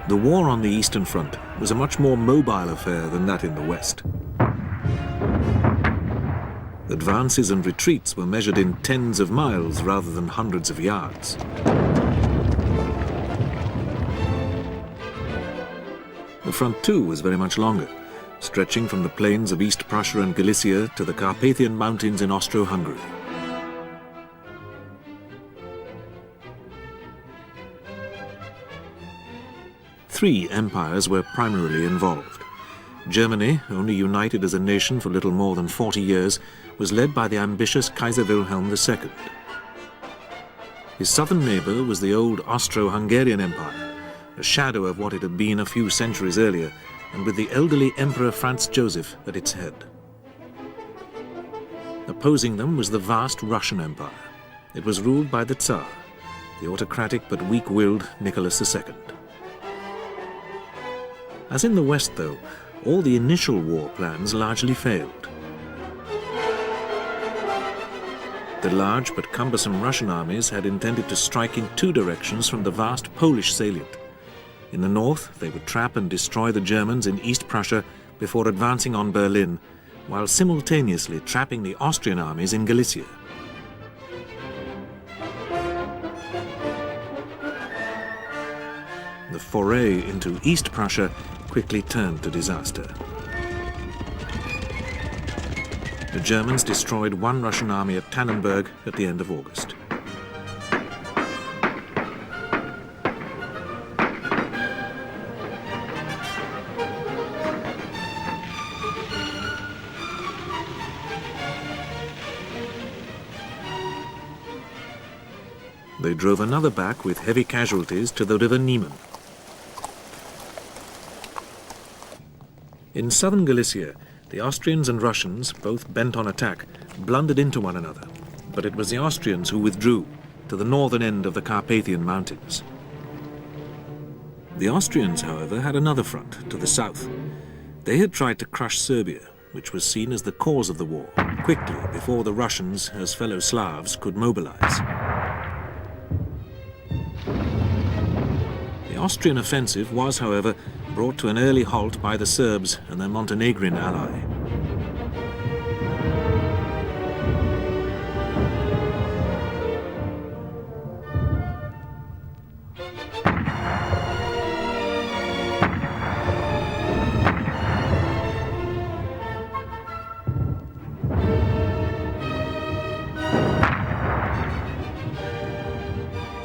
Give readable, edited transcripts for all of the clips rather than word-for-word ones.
The war on the Eastern Front was a much more mobile affair than that in the West. Advances and retreats were measured in tens of miles rather than hundreds of yards. The front too was very much longer, stretching from the plains of East Prussia and Galicia to the Carpathian Mountains in Austro-Hungary. Three empires were primarily involved. Germany, only united as a nation for little more than 40 years, was led by the ambitious Kaiser Wilhelm II. His southern neighbor was the old Austro-Hungarian Empire, a shadow of what it had been a few centuries earlier, and with the elderly Emperor Franz Joseph at its head. Opposing them was the vast Russian Empire. It was ruled by the Tsar, the autocratic but weak-willed Nicholas II. As in the West, though, all the initial war plans largely failed. The large but cumbersome Russian armies had intended to strike in two directions from the vast Polish salient. In the north, they would trap and destroy the Germans in East Prussia before advancing on Berlin, while simultaneously trapping the Austrian armies in Galicia. The foray into East Prussia quickly turned to disaster. The Germans destroyed one Russian army at Tannenberg at the end of August. They drove another back with heavy casualties to the river Niemen. In southern Galicia, the Austrians and Russians, both bent on attack, blundered into one another, but it was the Austrians who withdrew to the northern end of the Carpathian Mountains. The Austrians, however, had another front to the south. They had tried to crush Serbia, which was seen as the cause of the war, quickly before the Russians, as fellow Slavs, could mobilize. The Austrian offensive was, however, brought to an early halt by the Serbs and their Montenegrin ally.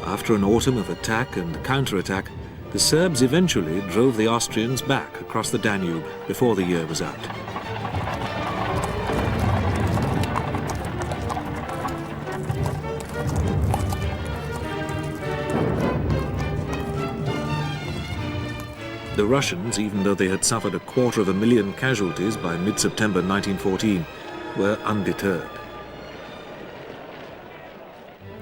After an autumn of attack and counterattack, the Serbs eventually drove the Austrians back across the Danube before the year was out. The Russians, even though they had suffered 250,000 casualties by mid-September 1914, were undeterred.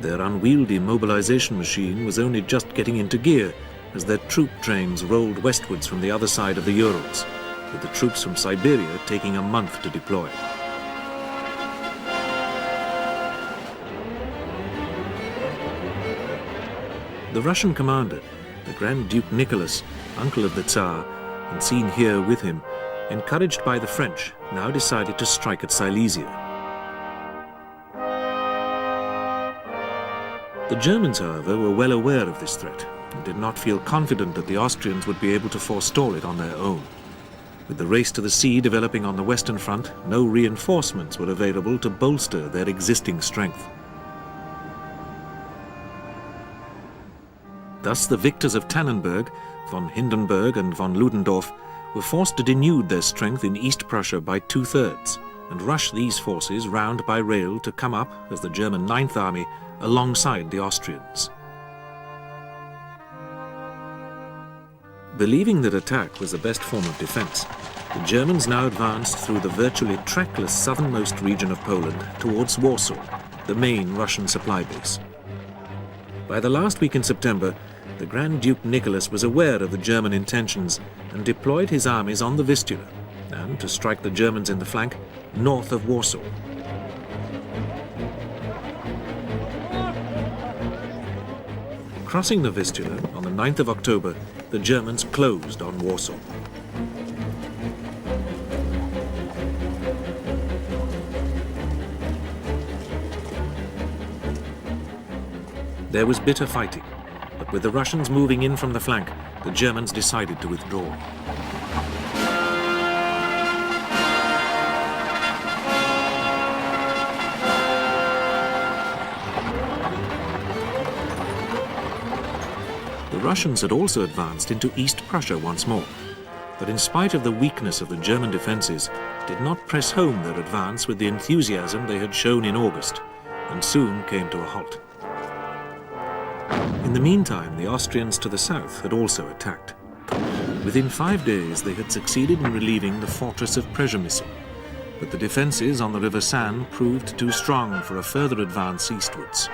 Their unwieldy mobilization machine was only just getting into gear as their troop trains rolled westwards from the other side of the Urals, with the troops from Siberia taking a month to deploy. The Russian commander, the Grand Duke Nicholas, uncle of the Tsar, and seen here with him, encouraged by the French, now decided to strike at Silesia. The Germans, however, were well aware of this threat and did not feel confident that the Austrians would be able to forestall it on their own. With the race to the sea developing on the Western Front, no reinforcements were available to bolster their existing strength. Thus the victors of Tannenberg, von Hindenburg and von Ludendorff, were forced to denude their strength in East Prussia by 2/3 and rush these forces round by rail to come up, as the German Ninth Army, alongside the Austrians. Believing that attack was the best form of defense, the Germans now advanced through the virtually trackless southernmost region of Poland towards Warsaw, the main Russian supply base. By the last week in September, the Grand Duke Nicholas was aware of the German intentions and deployed his armies on the Vistula, and to strike the Germans in the flank, north of Warsaw. Crossing the Vistula on the 9th of October, the Germans closed on Warsaw. There was bitter fighting, but with the Russians moving in from the flank, the Germans decided to withdraw. The Russians had also advanced into East Prussia once more, but in spite of the weakness of the German defences, did not press home their advance with the enthusiasm they had shown in August, and soon came to a halt. In the meantime, the Austrians to the south had also attacked. Within 5 days, they had succeeded in relieving the fortress of Przemysl, but the defences on the River San proved too strong for a further advance eastwards.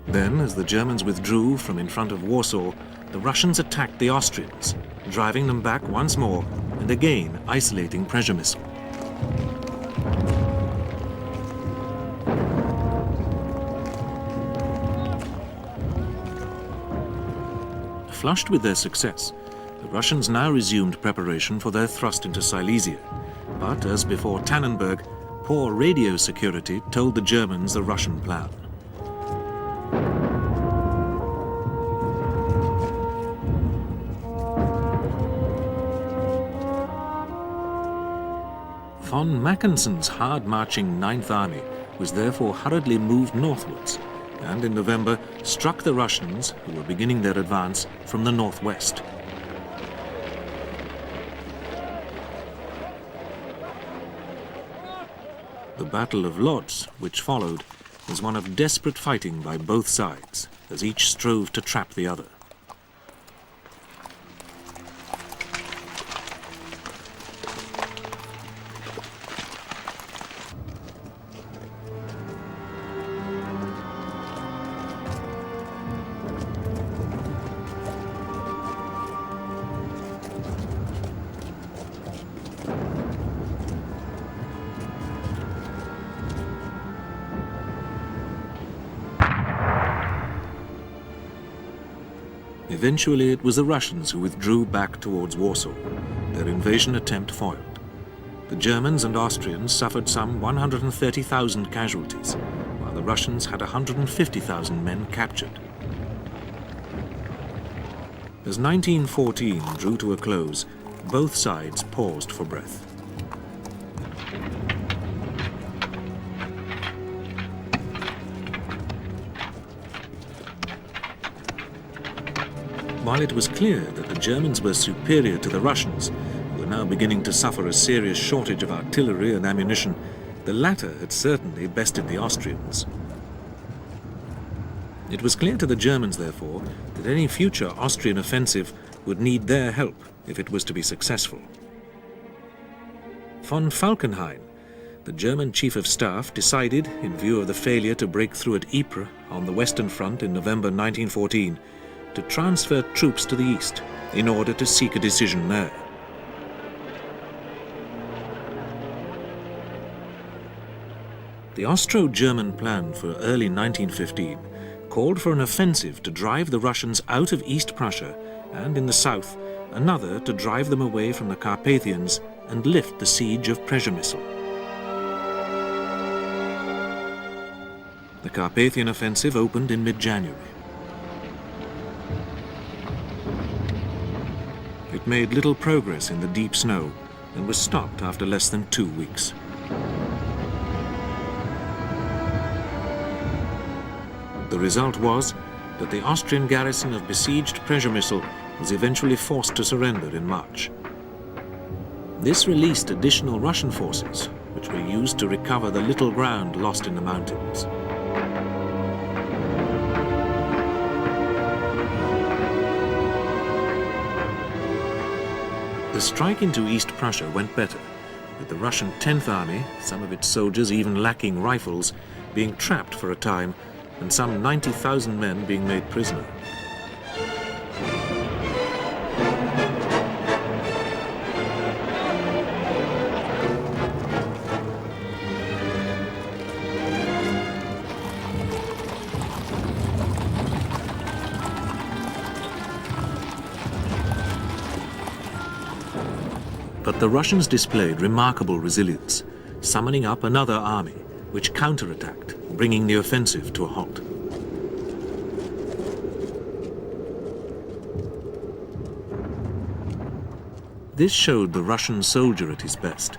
Then, as the Germans withdrew from in front of Warsaw, the Russians attacked the Austrians, driving them back once more and again isolating Przemysl. Flushed with their success, the Russians now resumed preparation for their thrust into Silesia. But, as before Tannenberg, poor radio security told the Germans the Russian plan. Von Mackensen's hard-marching Ninth Army was therefore hurriedly moved northwards, and in November struck the Russians, who were beginning their advance, from the northwest. The Battle of Lodz, which followed, was one of desperate fighting by both sides, as each strove to trap the other. Eventually, it was the Russians who withdrew back towards Warsaw, their invasion attempt foiled. The Germans and Austrians suffered some 130,000 casualties, while the Russians had 150,000 men captured. As 1914 drew to a close, both sides paused for breath. While it was clear that the Germans were superior to the Russians, who were now beginning to suffer a serious shortage of artillery and ammunition, the latter had certainly bested the Austrians. It was clear to the Germans, therefore, that any future Austrian offensive would need their help if it was to be successful. Von Falkenhayn, the German Chief of Staff, decided, in view of the failure to break through at Ypres on the Western Front in November 1914, to transfer troops to the east in order to seek a decision there. The Austro-German plan for early 1915 called for an offensive to drive the Russians out of East Prussia, and in the south, another to drive them away from the Carpathians and lift the siege of Przemysl. The Carpathian offensive opened in mid-January. It made little progress in the deep snow and was stopped after less than 2 weeks. The result was that the Austrian garrison of besieged Przemysl was eventually forced to surrender in March. This released additional Russian forces, which were used to recover the little ground lost in the mountains. The strike into East Prussia went better, with the Russian 10th Army, some of its soldiers even lacking rifles, being trapped for a time, and some 90,000 men being made prisoner. But the Russians displayed remarkable resilience, summoning up another army, which counterattacked, bringing the offensive to a halt. This showed the Russian soldier at his best.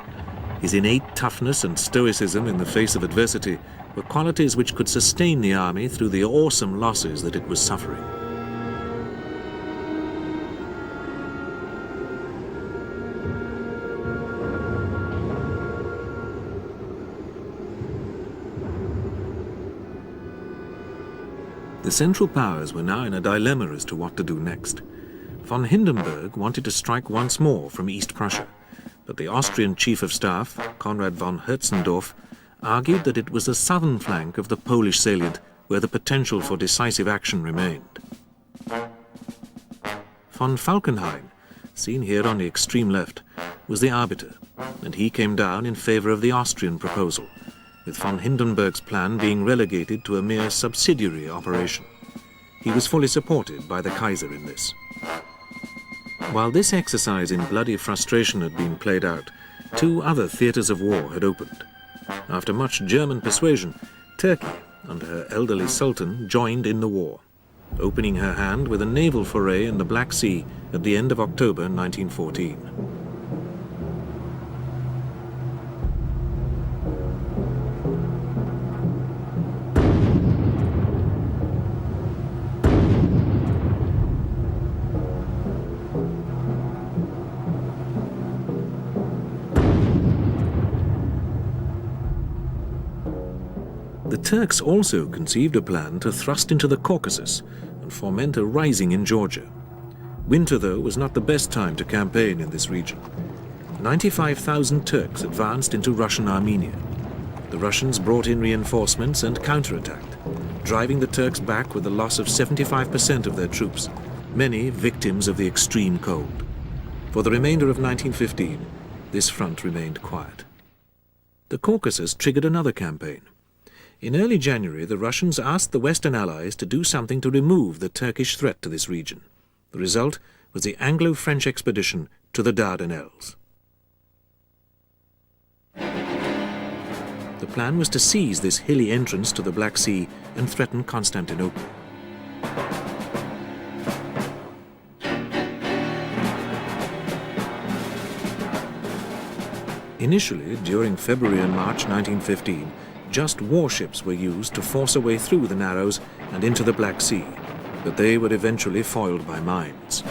His innate toughness and stoicism in the face of adversity were qualities which could sustain the army through the awesome losses that it was suffering. The Central Powers were now in a dilemma as to what to do next. Von Hindenburg wanted to strike once more from East Prussia, but the Austrian Chief of Staff, Konrad von Hertzendorf, argued that it was the southern flank of the Polish salient where the potential for decisive action remained. Von Falkenhayn, seen here on the extreme left, was the arbiter, and he came down in favor of the Austrian proposal, with von Hindenburg's plan being relegated to a mere subsidiary operation. He was fully supported by the Kaiser in this. While this exercise in bloody frustration had been played out, two other theatres of war had opened. After much German persuasion, Turkey, under her elderly Sultan, joined in the war, opening her hand with a naval foray in the Black Sea at the end of October 1914. The Turks also conceived a plan to thrust into the Caucasus and foment a rising in Georgia. Winter, though, was not the best time to campaign in this region. 95,000 Turks advanced into Russian Armenia. The Russians brought in reinforcements and counterattacked, driving the Turks back with the loss of 75% of their troops, many victims of the extreme cold. For the remainder of 1915, this front remained quiet. The Caucasus triggered another campaign. In early January, the Russians asked the Western Allies to do something to remove the Turkish threat to this region. The result was the Anglo-French expedition to the Dardanelles. The plan was to seize this hilly entrance to the Black Sea and threaten Constantinople. Initially, during February and March 1915, just warships were used to force a way through the Narrows and into the Black Sea, but they were eventually foiled by mines.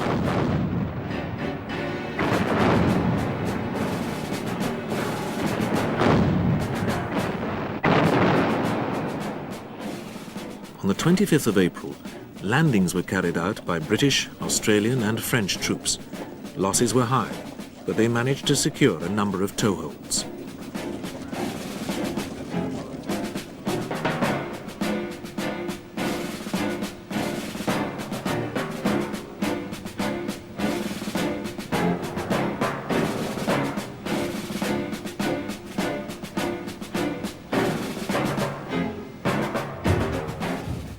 On the 25th of April, landings were carried out by British, Australian and French troops. Losses were high, but they managed to secure a number of toeholds.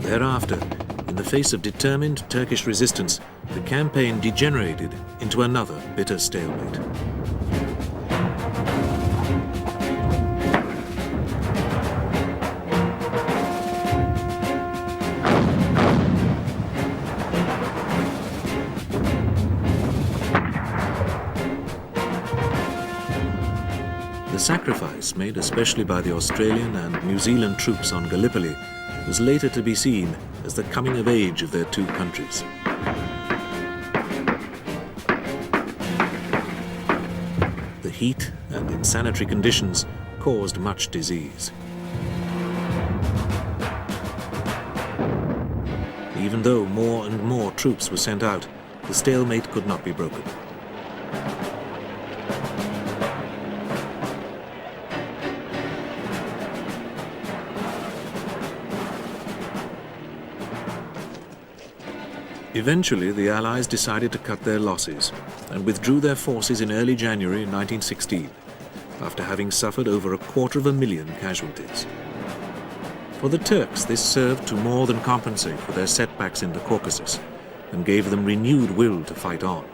Thereafter, in the face of determined Turkish resistance, the campaign degenerated into another bitter stalemate. The The sacrifice made especially by the Australian and New Zealand troops on Gallipoli was later to be seen as the coming of age of their two countries. The heat and insanitary conditions caused much disease. Even though more and more troops were sent out, the stalemate could not be broken. Eventually, the Allies decided to cut their losses and withdrew their forces in early January 1916, after having suffered over 250,000 casualties. For the Turks, this served to more than compensate for their setbacks in the Caucasus and gave them renewed will to fight on.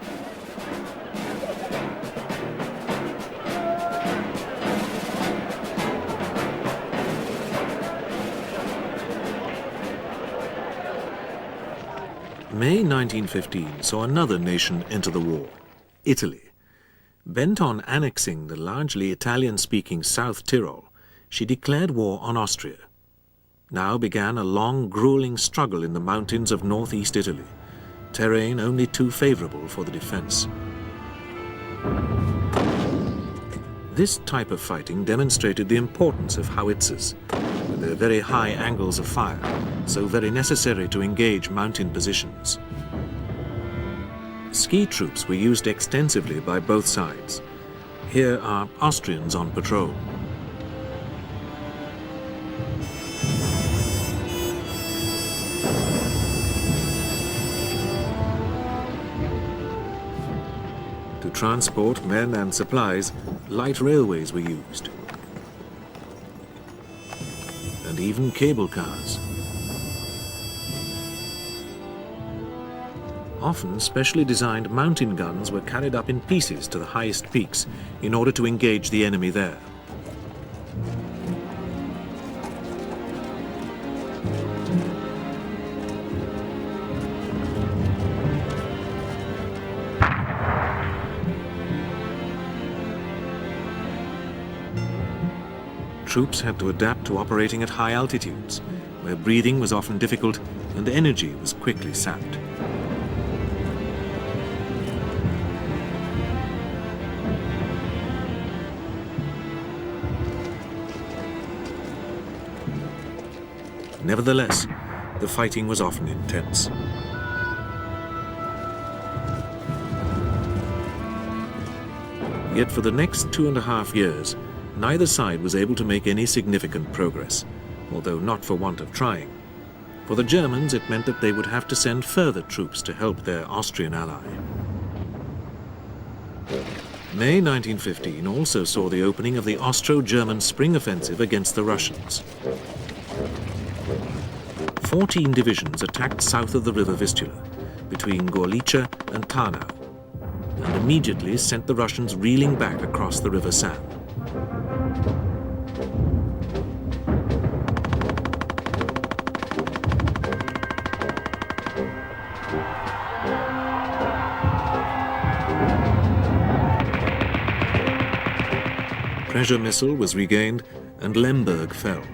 May 1915 saw another nation enter the war, Italy. Bent on annexing the largely Italian-speaking South Tyrol, she declared war on Austria. Now began a long, grueling struggle in the mountains of northeast Italy, terrain only too favorable for the defense. This type of fighting demonstrated the importance of howitzers, with their very high angles of fire, so very necessary to engage mountain positions. Ski troops were used extensively by both sides. Here are Austrians on patrol. To transport men and supplies, light railways were used, and even cable cars. Often, specially designed mountain guns were carried up in pieces to the highest peaks in order to engage the enemy there. Troops had to adapt to operating at high altitudes, where breathing was often difficult and energy was quickly sapped. Nevertheless, the fighting was often intense. Yet for the next 2.5 years, neither side was able to make any significant progress, although not for want of trying. For the Germans, it meant that they would have to send further troops to help their Austrian ally. May 1915 also saw the opening of the Austro-German spring offensive against the Russians. 14 divisions attacked south of the river Vistula, between Gorlice and Tarnow, and immediately sent the Russians reeling back across the River San. Przemysl was regained and Lemberg fell.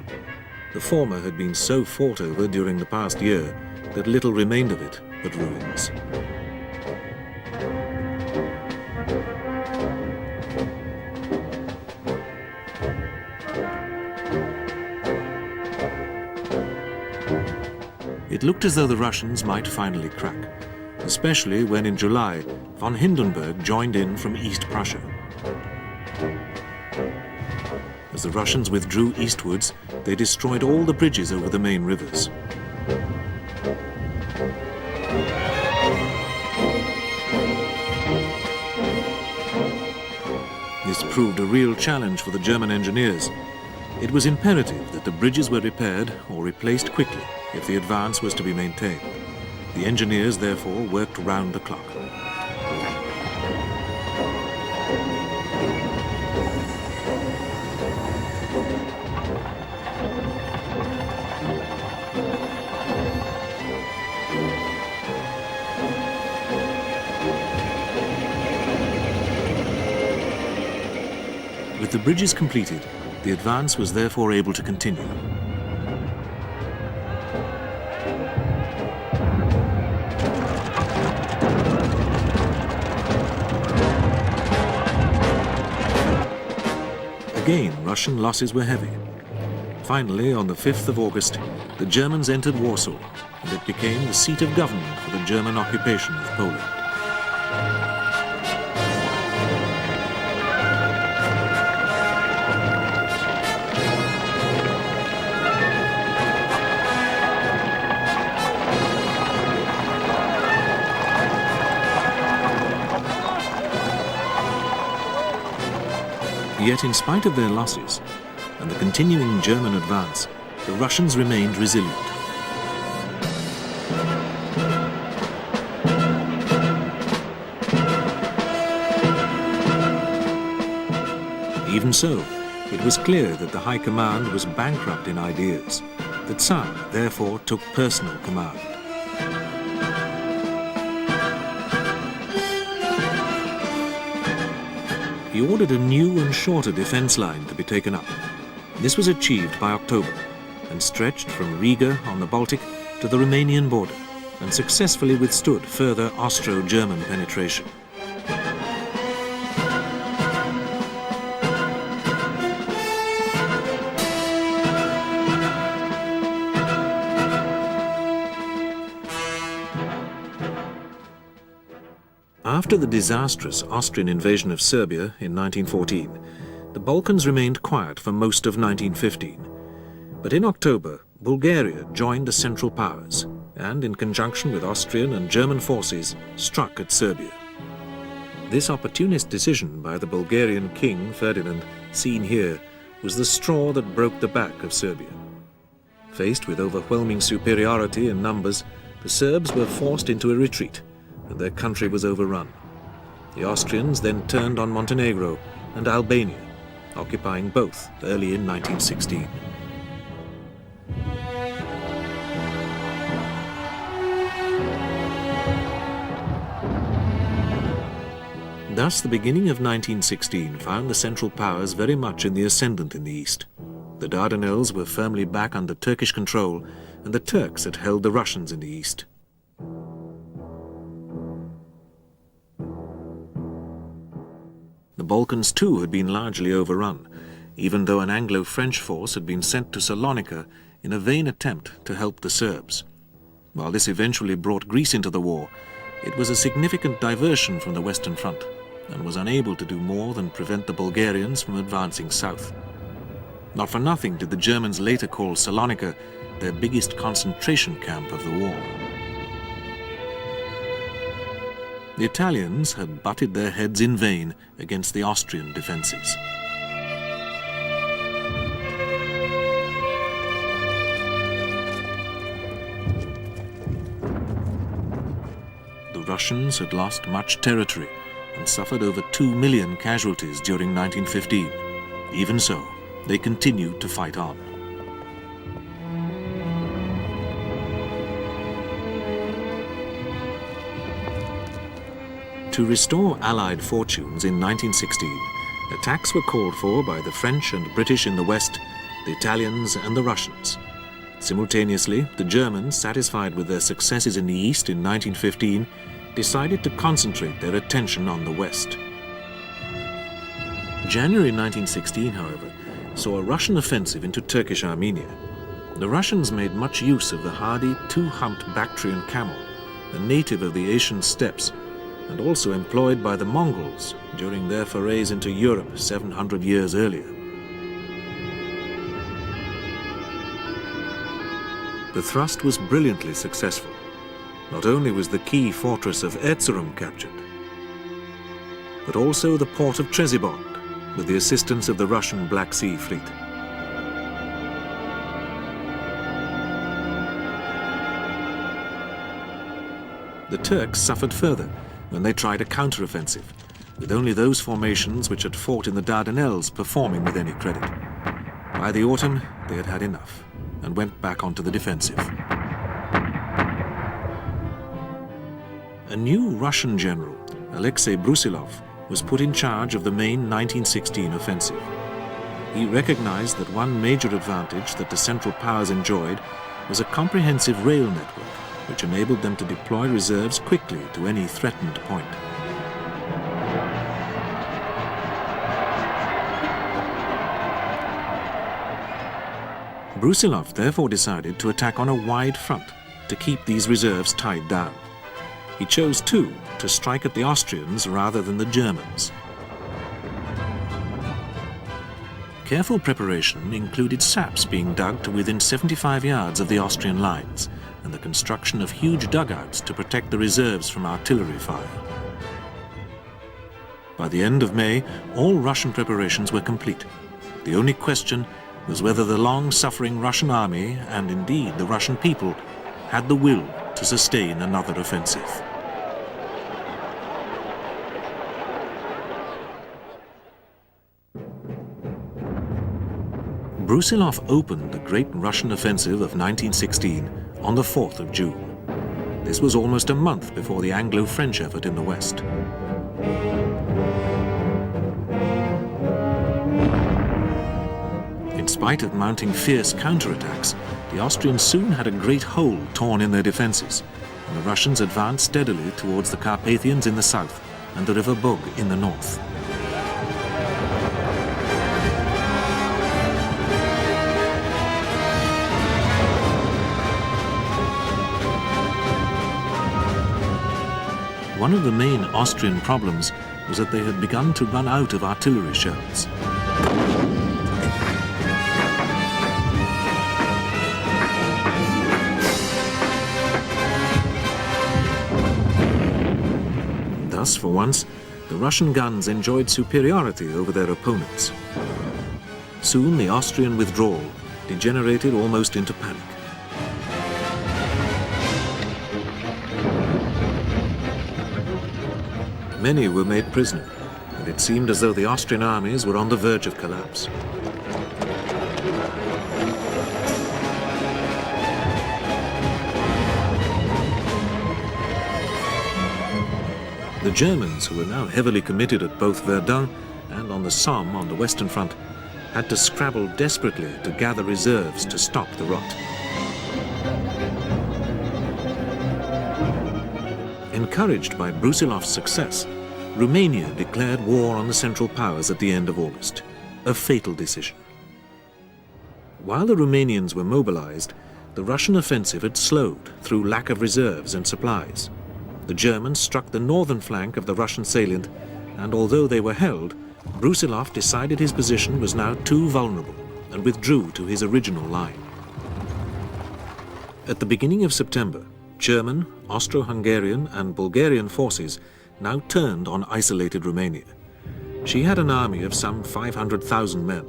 The former had been so fought over during the past year that little remained of it but ruins. It looked as though the Russians might finally crack, especially when in July von Hindenburg joined in from East Prussia. As the Russians withdrew eastwards, they destroyed all the bridges over the main rivers. This proved a real challenge for the German engineers. It was imperative that the bridges were repaired or replaced quickly if the advance was to be maintained. The engineers therefore worked round the clock. With the bridges completed, the advance was therefore able to continue. Again, Russian losses were heavy. Finally, on the 5th of August, the Germans entered Warsaw, and it became the seat of government for the German occupation of Poland. Yet in spite of their losses and the continuing German advance, the Russians remained resilient. Even so, it was clear that the High Command was bankrupt in ideas. The Tsar, therefore, took personal command. He ordered a new and shorter defense line to be taken up. This was achieved by October and stretched from Riga on the Baltic to the Romanian border and successfully withstood further Austro-German penetration. After the disastrous Austrian invasion of Serbia in 1914, the Balkans remained quiet for most of 1915. But in October, Bulgaria joined the Central Powers and, in conjunction with Austrian and German forces, struck at Serbia. This opportunist decision by the Bulgarian king, Ferdinand, seen here, was the straw that broke the back of Serbia. Faced with overwhelming superiority in numbers, the Serbs were forced into a retreat, and their country was overrun. The Austrians then turned on Montenegro and Albania, occupying both early in 1916. Thus, the beginning of 1916 found the Central Powers very much in the ascendant in the east. The Dardanelles were firmly back under Turkish control, and the Turks had held the Russians in the east. The Balkans too had been largely overrun, even though an Anglo-French force had been sent to Salonika in a vain attempt to help the Serbs. While this eventually brought Greece into the war, it was a significant diversion from the Western Front and was unable to do more than prevent the Bulgarians from advancing south. Not for nothing did the Germans later call Salonika their biggest concentration camp of the war. The Italians had butted their heads in vain against the Austrian defenses. The Russians had lost much territory and suffered over 2 million casualties during 1915. Even so, they continued to fight on. To restore Allied fortunes in 1916, attacks were called for by the French and British in the west, the Italians and the Russians. Simultaneously, the Germans, satisfied with their successes in the east in 1915, decided to concentrate their attention on the west. January 1916, however, saw a Russian offensive into Turkish Armenia. The Russians made much use of the hardy two-humped Bactrian camel, a native of the Asian steppes, and also employed by the Mongols during their forays into Europe 700 years earlier. The thrust was brilliantly successful. Not only was the key fortress of Erzurum captured, but also the port of Trebizond, with the assistance of the Russian Black Sea Fleet. The Turks suffered further when they tried a counteroffensive, with only those formations which had fought in the Dardanelles performing with any credit. By the autumn, they had had enough and went back onto the defensive. A new Russian general, Alexei Brusilov, was put in charge of the main 1916 offensive. He recognized that one major advantage that the Central Powers enjoyed was a comprehensive rail network, which enabled them to deploy reserves quickly to any threatened point. Brusilov therefore decided to attack on a wide front to keep these reserves tied down. He chose, too, to strike at the Austrians rather than the Germans. Careful preparation included saps being dug to within 75 yards of the Austrian lines and the construction of huge dugouts to protect the reserves from artillery fire. By the end of May, all Russian preparations were complete. The only question was whether the long-suffering Russian army, and indeed the Russian people, had the will to sustain another offensive. Brusilov opened the great Russian offensive of 1916 on the 4th of June. This was almost a month before the Anglo-French effort in the West. In spite of mounting fierce counterattacks, the Austrians soon had a great hole torn in their defenses, and the Russians advanced steadily towards the Carpathians in the south and the River Bug in the north. One of the main Austrian problems was that they had begun to run out of artillery shells. Thus, for once, the Russian guns enjoyed superiority over their opponents. Soon the Austrian withdrawal degenerated almost into panic. Many were made prisoner, and it seemed as though the Austrian armies were on the verge of collapse. The Germans, who were now heavily committed at both Verdun and on the Somme on the Western Front, had to scrabble desperately to gather reserves to stop the rot. Encouraged by Brusilov's success, Romania declared war on the Central Powers at the end of August, a fatal decision. While the Romanians were mobilized, the Russian offensive had slowed through lack of reserves and supplies. The Germans struck the northern flank of the Russian salient, and although they were held, Brusilov decided his position was now too vulnerable and withdrew to his original line. At the beginning of September, German, Austro-Hungarian and Bulgarian forces now turned on isolated Romania. She had an army of some 500,000 men.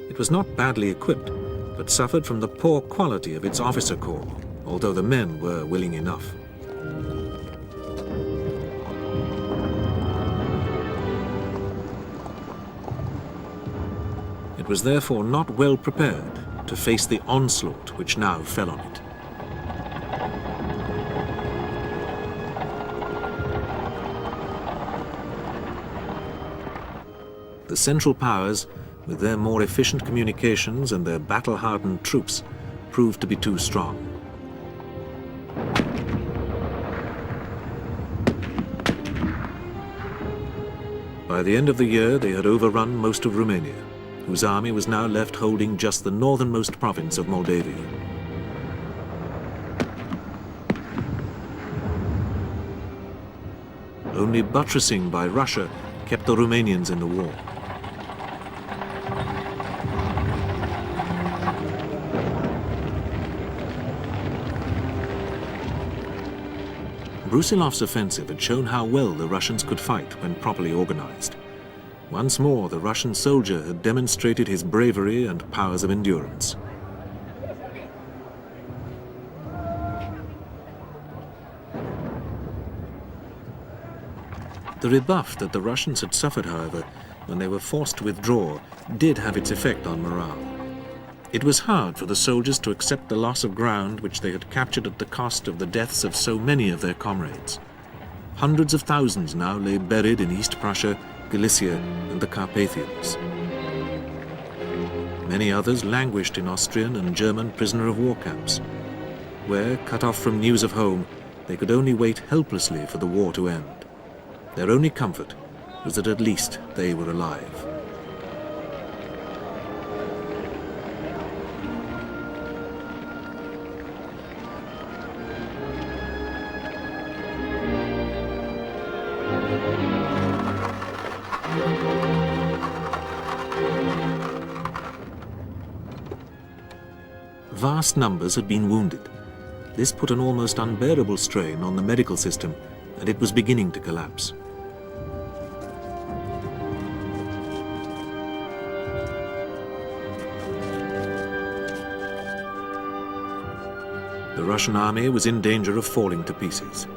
It was not badly equipped, but suffered from the poor quality of its officer corps, although the men were willing enough. It was therefore not well prepared to face the onslaught which now fell on it. The Central Powers, with their more efficient communications and their battle-hardened troops, proved to be too strong. By the end of the year, they had overrun most of Romania, whose army was now left holding just the northernmost province of Moldavia. Only buttressing by Russia kept the Romanians in the war. Brusilov's offensive had shown how well the Russians could fight when properly organized. Once more, the Russian soldier had demonstrated his bravery and powers of endurance. The rebuff that the Russians had suffered, however, when they were forced to withdraw, did have its effect on morale. It was hard for the soldiers to accept the loss of ground which they had captured at the cost of the deaths of so many of their comrades. Hundreds of thousands now lay buried in East Prussia, Galicia, and the Carpathians. Many others languished in Austrian and German prisoner-of-war camps, where, cut off from news of home, they could only wait helplessly for the war to end. Their only comfort was that at least they were alive. Vast numbers had been wounded. This put an almost unbearable strain on the medical system, and it was beginning to collapse. The Russian army was in danger of falling to pieces.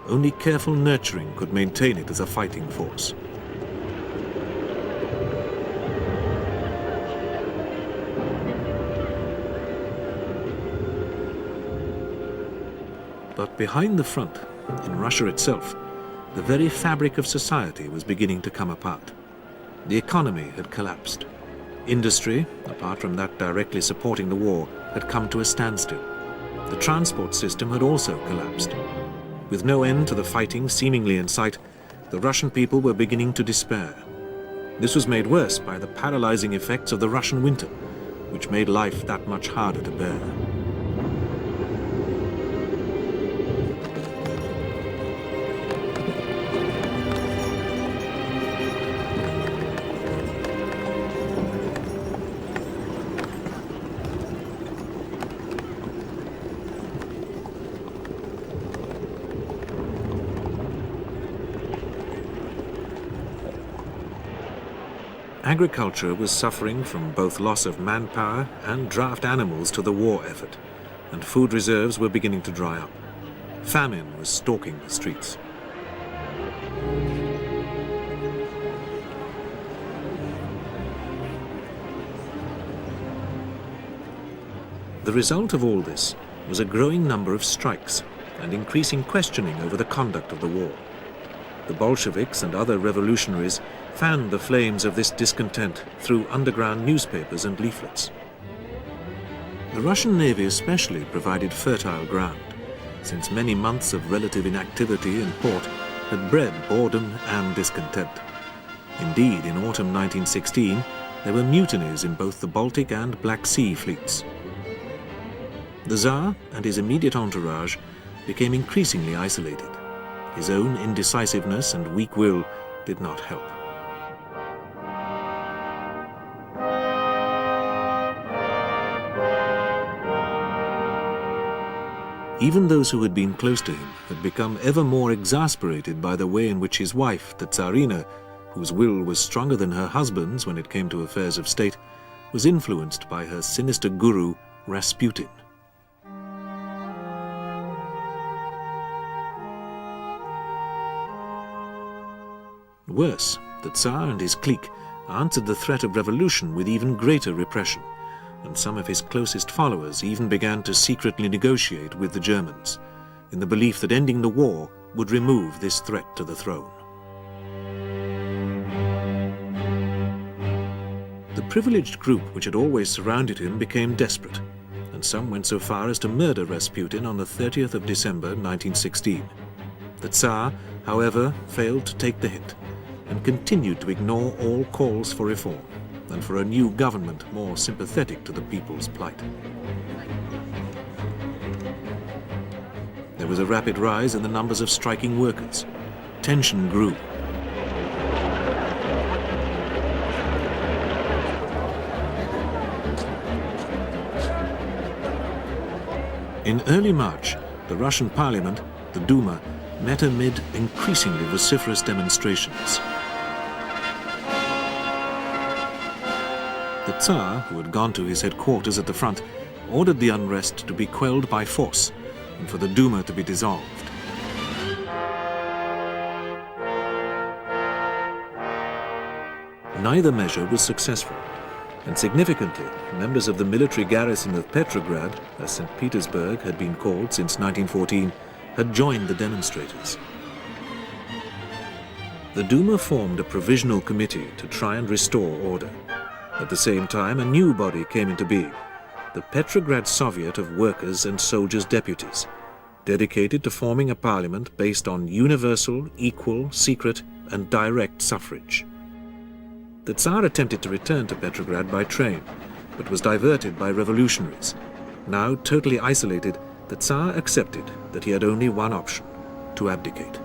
Only careful nurturing could maintain it as a fighting force. But behind the front, in Russia itself, the very fabric of society was beginning to come apart. The economy had collapsed. Industry, apart from that directly supporting the war, had come to a standstill. The transport system had also collapsed. With no end to the fighting seemingly in sight, the Russian people were beginning to despair. This was made worse by the paralyzing effects of the Russian winter, which made life that much harder to bear. Agriculture was suffering from both loss of manpower and draft animals to the war effort, and food reserves were beginning to dry up. Famine was stalking the streets. The result of all this was a growing number of strikes and increasing questioning over the conduct of the war. The Bolsheviks and other revolutionaries fanned the flames of this discontent through underground newspapers and leaflets. The Russian Navy especially provided fertile ground, since many months of relative inactivity in port had bred boredom and discontent. Indeed, in autumn 1916, there were mutinies in both the Baltic and Black Sea fleets. The Tsar and his immediate entourage became increasingly isolated. His own indecisiveness and weak will did not help. Even those who had been close to him had become ever more exasperated by the way in which his wife, the Tsarina, whose will was stronger than her husband's when it came to affairs of state, was influenced by her sinister guru, Rasputin. Worse, the Tsar and his clique answered the threat of revolution with even greater repression, and some of his closest followers even began to secretly negotiate with the Germans, in the belief that ending the war would remove this threat to the throne. The privileged group which had always surrounded him became desperate, and some went so far as to murder Rasputin on the 30th of December 1916. The Tsar, however, failed to take the hint, and continued to ignore all calls for reform and for a new government more sympathetic to the people's plight. There was a rapid rise in the numbers of striking workers. Tension grew. In early March, the Russian parliament, the Duma, met amid increasingly vociferous demonstrations. The Tsar, who had gone to his headquarters at the front, ordered the unrest to be quelled by force and for the Duma to be dissolved. Neither measure was successful, and significantly, members of the military garrison of Petrograd, as St. Petersburg had been called since 1914, had joined the demonstrators. The Duma formed a provisional committee to try and restore order. At the same time, a new body came into being, the Petrograd Soviet of Workers' and Soldiers' Deputies, dedicated to forming a parliament based on universal, equal, secret, and direct suffrage. The Tsar attempted to return to Petrograd by train, but was diverted by revolutionaries. Now totally isolated, the Tsar accepted that he had only one option: to abdicate.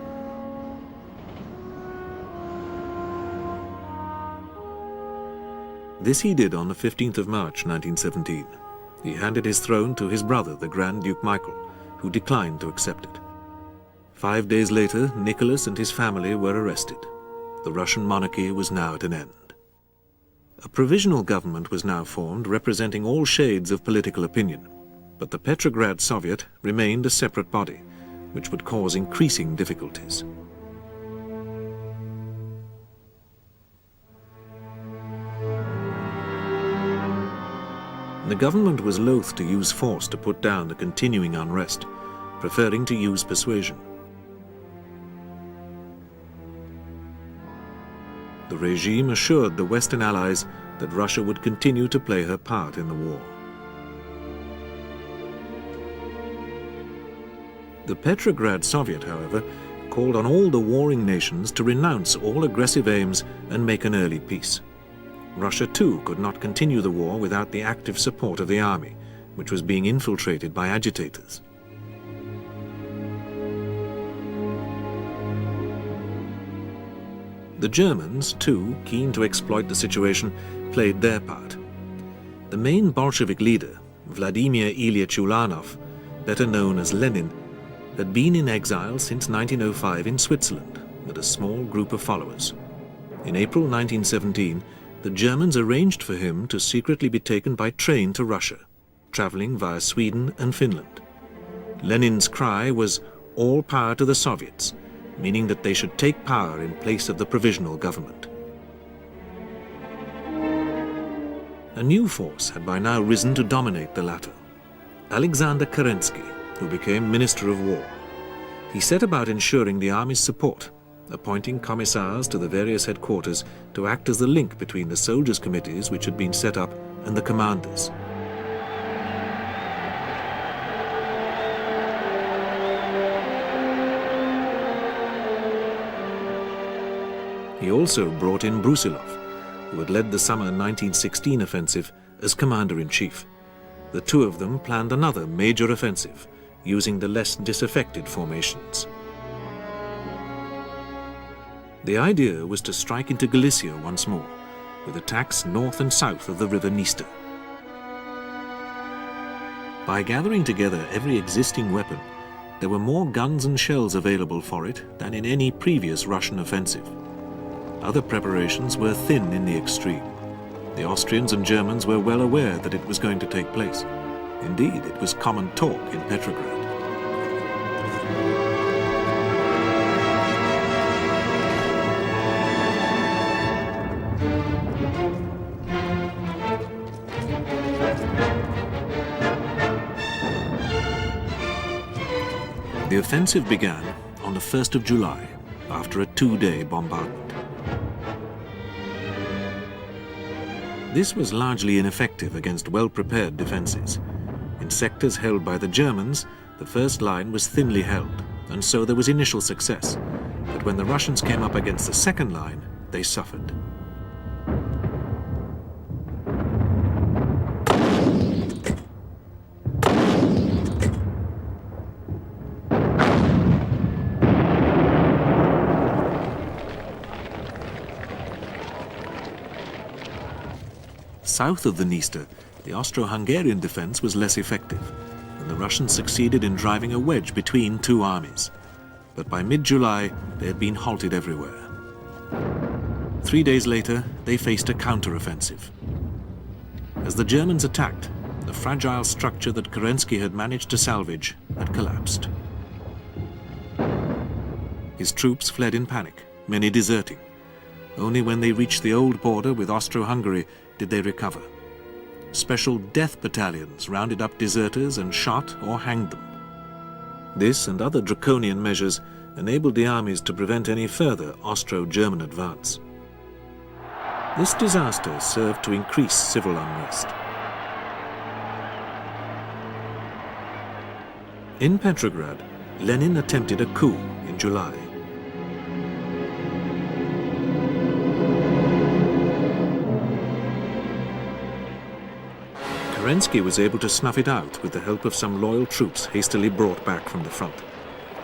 This he did on the 15th of March 1917. He handed his throne to his brother, the Grand Duke Michael, who declined to accept it. 5 days later, Nicholas and his family were arrested. The Russian monarchy was now at an end. A provisional government was now formed representing all shades of political opinion, but the Petrograd Soviet remained a separate body, which would cause increasing difficulties. The government was loath to use force to put down the continuing unrest, preferring to use persuasion. The regime assured the Western Allies that Russia would continue to play her part in the war. The Petrograd Soviet, however, called on all the warring nations to renounce all aggressive aims and make an early peace. Russia, too, could not continue the war without the active support of the army, which was being infiltrated by agitators. The Germans, too, keen to exploit the situation, played their part. The main Bolshevik leader, Vladimir Ilyich Ulyanov, better known as Lenin, had been in exile since 1905 in Switzerland with a small group of followers. In April 1917, the Germans arranged for him to secretly be taken by train to Russia, traveling via Sweden and Finland. Lenin's cry was "all power to the Soviets," meaning that they should take power in place of the provisional government. A new force had by now risen to dominate the latter: Alexander Kerensky, who became Minister of War. He set about ensuring the army's support, appointing commissars to the various headquarters to act as the link between the soldiers' committees which had been set up and the commanders. He also brought in Brusilov, who had led the summer 1916 offensive, as commander-in-chief. The two of them planned another major offensive, using the less disaffected formations. The idea was to strike into Galicia once more, with attacks north and south of the river Dniester. By gathering together every existing weapon, there were more guns and shells available for it than in any previous Russian offensive. Other preparations were thin in the extreme. The Austrians and Germans were well aware that it was going to take place. Indeed, it was common talk in Petrograd. The offensive began on the 1st of July, after a 2-day bombardment. This was largely ineffective against well-prepared defenses. In sectors held by the Germans, the first line was thinly held, and so there was initial success. But when the Russians came up against the second line, they suffered. South of the Dniester, the Austro-Hungarian defense was less effective, and the Russians succeeded in driving a wedge between two armies. But by mid-July, they had been halted everywhere. 3 days later, they faced a counter-offensive. As the Germans attacked, the fragile structure that Kerensky had managed to salvage had collapsed. His troops fled in panic, many deserting. Only when they reached the old border with Austro-Hungary did they recover. Special death battalions rounded up deserters and shot or hanged them. This and other draconian measures enabled the armies to prevent any further Austro-German advance. This disaster served to increase civil unrest. In Petrograd, Lenin attempted a coup in July. Kerensky was able to snuff it out with the help of some loyal troops hastily brought back from the front.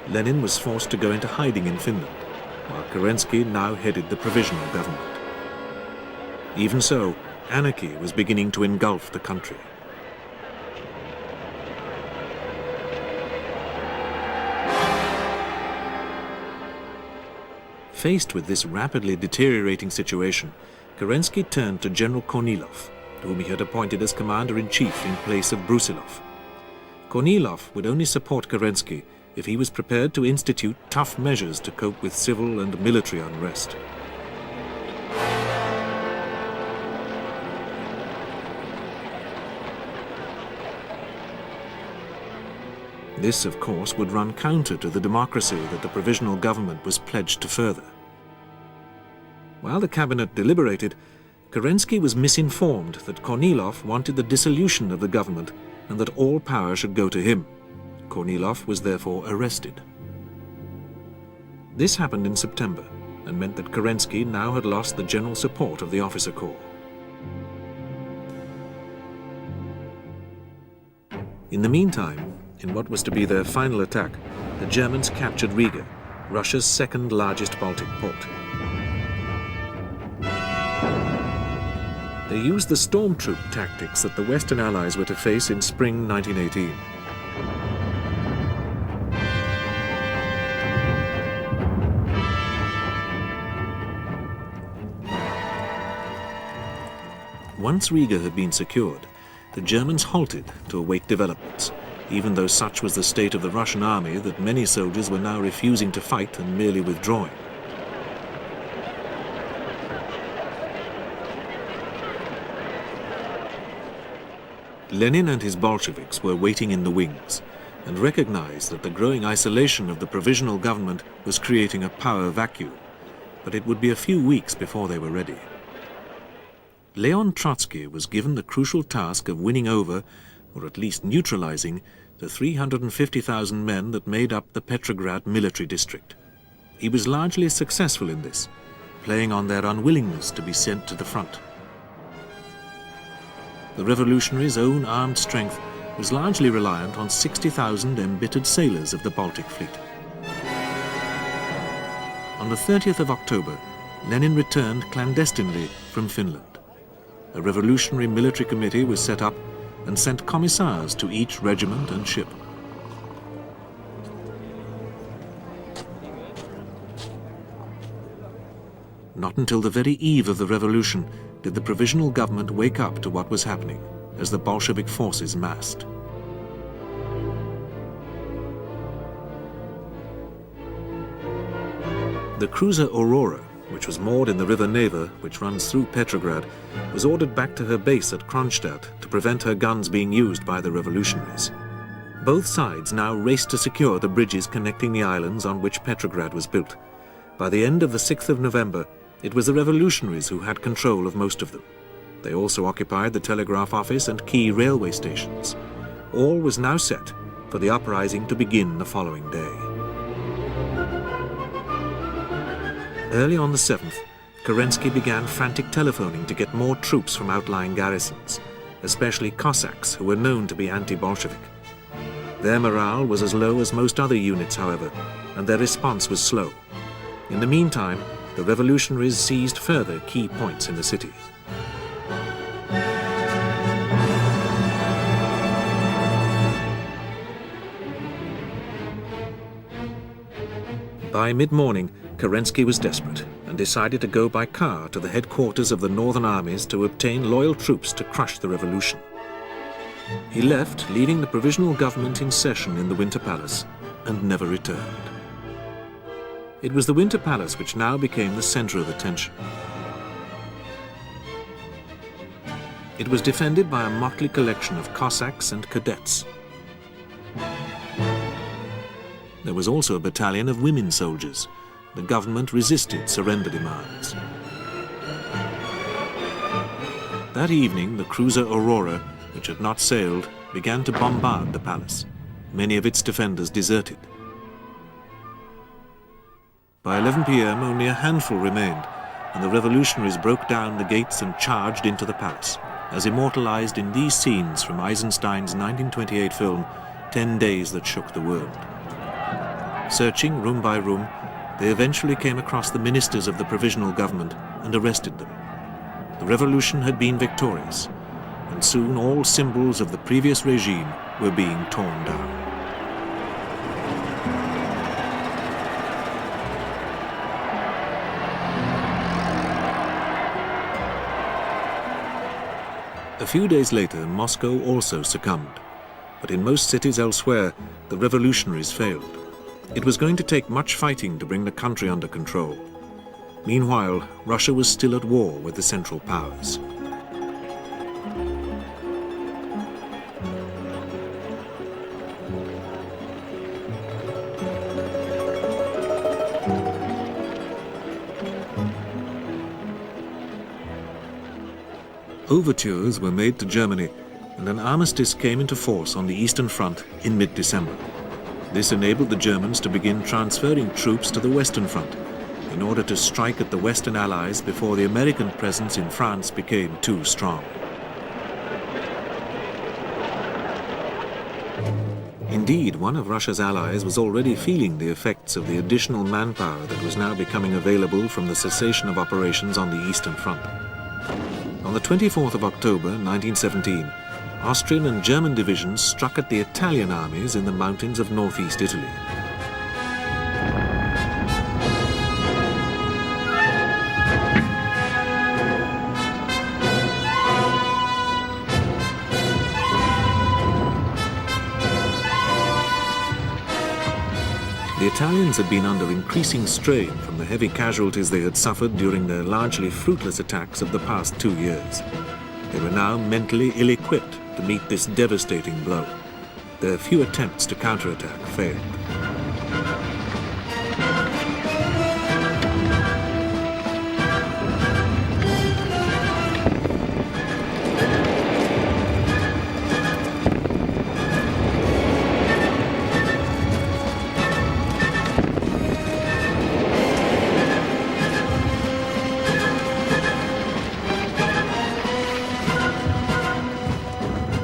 Lenin was forced to go into hiding in Finland, while Kerensky now headed the provisional government. Even so, anarchy was beginning to engulf the country. Faced with this rapidly deteriorating situation, Kerensky turned to General Kornilov, whom he had appointed as commander-in-chief in place of Brusilov. Kornilov would only support Kerensky if he was prepared to institute tough measures to cope with civil and military unrest. This, of course, would run counter to the democracy that the provisional government was pledged to further. While the cabinet deliberated, Kerensky was misinformed that Kornilov wanted the dissolution of the government and that all power should go to him. Kornilov was therefore arrested. This happened in September and meant that Kerensky now had lost the general support of the officer corps. In the meantime, in what was to be their final attack, the Germans captured Riga, Russia's second largest Baltic port. They used the stormtroop tactics that the Western Allies were to face in spring 1918. Once Riga had been secured, the Germans halted to await developments, even though such was the state of the Russian army that many soldiers were now refusing to fight and merely withdrawing. Lenin and his Bolsheviks were waiting in the wings and recognized that the growing isolation of the provisional government was creating a power vacuum, but it would be a few weeks before they were ready. Leon Trotsky was given the crucial task of winning over, or at least neutralizing, the 350,000 men that made up the Petrograd military district. He was largely successful in this, playing on their unwillingness to be sent to the front. The revolutionaries' own armed strength was largely reliant on 60,000 embittered sailors of the Baltic Fleet. On the 30th of October, Lenin returned clandestinely from Finland. A revolutionary military committee was set up and sent commissars to each regiment and ship. Not until the very eve of the revolution did the provisional government wake up to what was happening as the Bolshevik forces massed. The cruiser Aurora, which was moored in the river Neva, which runs through Petrograd, was ordered back to her base at Kronstadt to prevent her guns being used by the revolutionaries. Both sides now raced to secure the bridges connecting the islands on which Petrograd was built. By the end of the 6th of November, it was the revolutionaries who had control of most of them. They also occupied the telegraph office and key railway stations. All was now set for the uprising to begin the following day. Early on the 7th, Kerensky began frantic telephoning to get more troops from outlying garrisons, especially Cossacks who were known to be anti-Bolshevik. Their morale was as low as most other units, however, and their response was slow. In the meantime, the revolutionaries seized further key points in the city. By mid-morning, Kerensky was desperate and decided to go by car to the headquarters of the northern armies to obtain loyal troops to crush the revolution. He left, leaving the provisional government in session in the Winter Palace, and never returned. It was the Winter Palace which now became the center of attention. It was defended by a motley collection of Cossacks and cadets. There there was also a battalion of women soldiers. The government resisted surrender demands. That evening, the cruiser Aurora, which had not sailed, began to bombard the palace. Many of its defenders deserted. By 11 p.m., only a handful remained, and the revolutionaries broke down the gates and charged into the palace, as immortalized in these scenes from Eisenstein's 1928 film, 10 Days That Shook the World. Searching room by room, they eventually came across the ministers of the provisional government and arrested them. The revolution had been victorious, and soon all symbols of the previous regime were being torn down. A few days later, Moscow also succumbed, but in most cities elsewhere, the revolutionaries failed. It was going to take much fighting to bring the country under control. Meanwhile, Russia was still at war with the Central Powers. Overtures were made to Germany, and an armistice came into force on the Eastern Front in mid-December. This enabled the Germans to begin transferring troops to the Western Front in order to strike at the Western Allies before the American presence in France became too strong. Indeed, one of Russia's allies was already feeling the effects of the additional manpower that was now becoming available from the cessation of operations on the Eastern Front. On the 24th of October 1917, Austrian and German divisions struck at the Italian armies in the mountains of northeast Italy. The Italians had been under increasing strain from the heavy casualties they had suffered during their largely fruitless attacks of the past 2 years. They were now mentally ill-equipped to meet this devastating blow. Their few attempts to counterattack failed.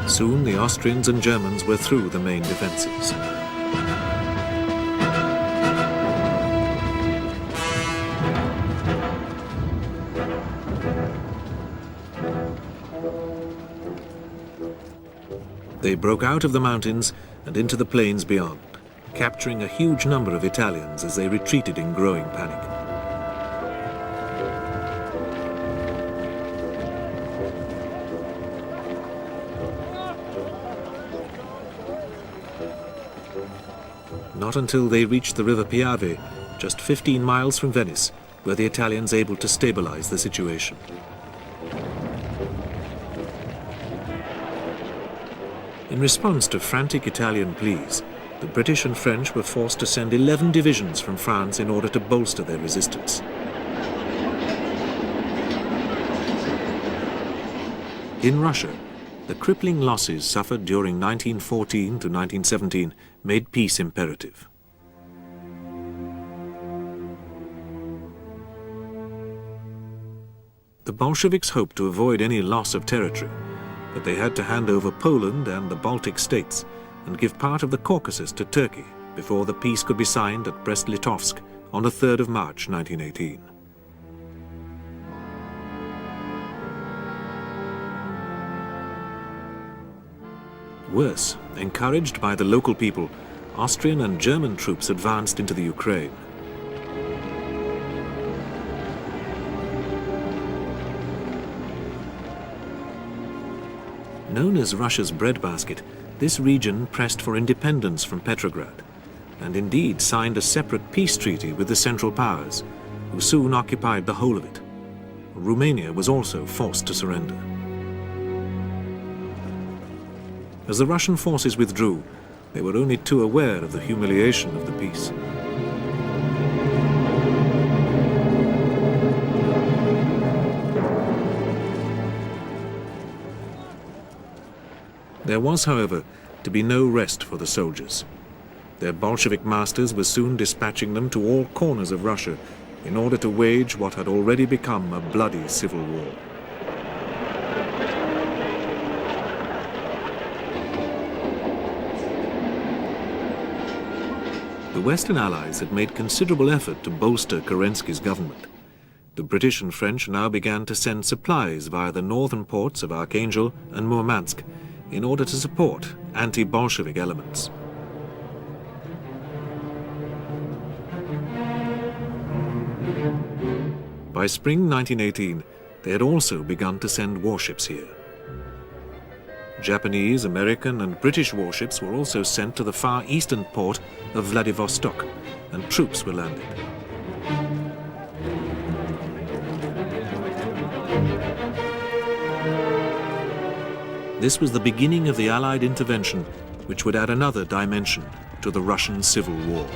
Soon the Austrians and Germans were through the main defences. They broke out of the mountains and into the plains beyond, capturing a huge number of Italians as they retreated in growing panic. Not until they reached the river Piave, just 15 miles from Venice, were the Italians able to stabilize the situation. In response to frantic Italian pleas, the British and French were forced to send 11 divisions from France in order to bolster their resistance. In Russia, the crippling losses suffered during 1914 to 1917 made peace imperative. The Bolsheviks hoped to avoid any loss of territory, but they had to hand over Poland and the Baltic states and give part of the Caucasus to Turkey before the peace could be signed at Brest-Litovsk on the 3rd of March 1918. Worse, encouraged by the local people, Austrian and German troops advanced into the Ukraine. Known as Russia's breadbasket, this region pressed for independence from Petrograd, and indeed signed a separate peace treaty with the Central Powers, who soon occupied the whole of it. Romania was also forced to surrender. As the Russian forces withdrew, They were only too aware of the humiliation of the peace. There was, however, to be no rest for the soldiers. Their Bolshevik masters were soon dispatching them to all corners of Russia in order to wage what had already become a bloody civil war. The Western Allies had made considerable effort to bolster Kerensky's government. The British and French now began to send supplies via the northern ports of Archangel and Murmansk in order to support anti-Bolshevik elements. By spring 1918, they had also begun to send warships here. Japanese, American and British warships were also sent to the far eastern port of Vladivostok, and troops were landed. This was the beginning of the Allied intervention, which would add another dimension to the Russian Civil War.